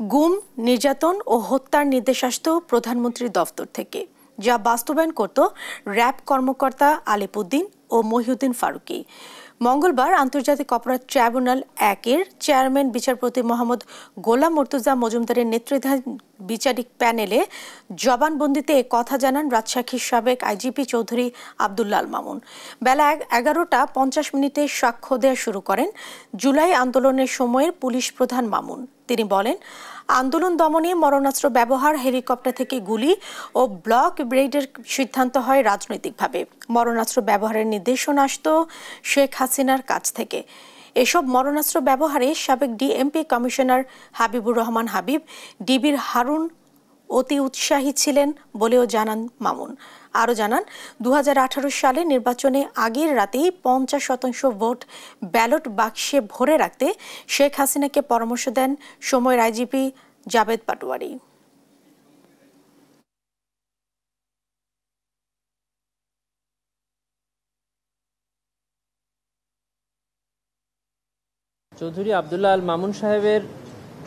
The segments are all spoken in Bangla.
গুম, নির্যাতন ও হত্যার নির্দেশ আসত প্রধানমন্ত্রীর দফতর থেকে, যা বাস্তবায়ন করত র্যাব কর্মকর্তা আলিপ উদ্দিন ও মহিউদ্দিন ফারুকী। মঙ্গলবার আন্তর্জাতিক অপরাধ ট্রাইব্যুনাল 1-এর চেয়ারম্যান বিচারপতি মোহাম্মদ গোলাম মর্তুজা মজুমদারের নেতৃত্বাধীন বিচারিক প্যানেলে জবানবন্দিতে এ কথা জানান রাজশাহীর সাবেক আইজিপি চৌধুরী আব্দুল্লাহ আল মামুন। বেলা 11:50 সাক্ষ্য দেওয়া শুরু করেন জুলাই আন্দোলনের সময়ের পুলিশ প্রধান মামুন। তিনি বলেন, আন্দোলন দমনে মরণাস্ত্র ব্যবহার, হেলিকপ্টার থেকে গুলি ও ব্লক ব্রেডের সিদ্ধান্ত হয় রাজনৈতিকভাবে। মরণাস্ত্র ব্যবহারের নির্দেশনা আসত শেখ হাসিনার কাছ থেকে। এসব মরণাস্ত্র ব্যবহারে সাবেক ডিএমপি কমিশনার হাবিবুর রহমান হাবিব, ডিবির হারুন অতি উৎসাহী ছিলেন বলেও জানান মামুন। আরও জানান, 2018 সালে নির্বাচনে আগের রাতেই 50% ভোট ব্যালট বাক্সে ভরে রাখতে শেখ হাসিনাকে পরামর্শ দেন সময়ের আইজিপি জাবেদ পাটোয়ারি। চৌধুরী আব্দুল্লাহ আল মামুন সাহেবের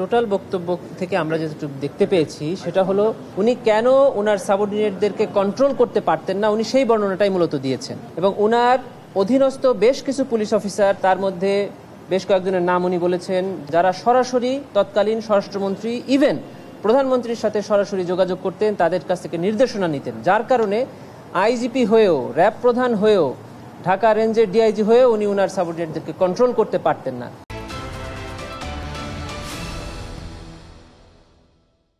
টোটাল বক্তব্য থেকে আমরা যেটুকু দেখতে পেয়েছি সেটা হলো, উনি কেন ওনার সাবঅর্ডিনেটদেরকে কন্ট্রোল করতে পারতেন না, উনি সেই বর্ণনাটাই মূলত দিয়েছেন। এবং ওনার অধীনস্থ বেশ কিছু পুলিশ অফিসার, তার মধ্যে বেশ কয়েকজনের নাম উনি বলেছেন যারা সরাসরি তৎকালীন স্বরাষ্ট্রমন্ত্রী, ইভেন প্রধানমন্ত্রীর সাথে সরাসরি যোগাযোগ করতেন, তাদের কাছ থেকে নির্দেশনা নিতেন, যার কারণে আইজিপি হয়েও, র্যাব প্রধান হয়েও, ঢাকা রেঞ্জের ডিআইজি হয়েও উনি ওনার সাবঅর্ডিনেটদেরকে কন্ট্রোল করতে পারতেন না।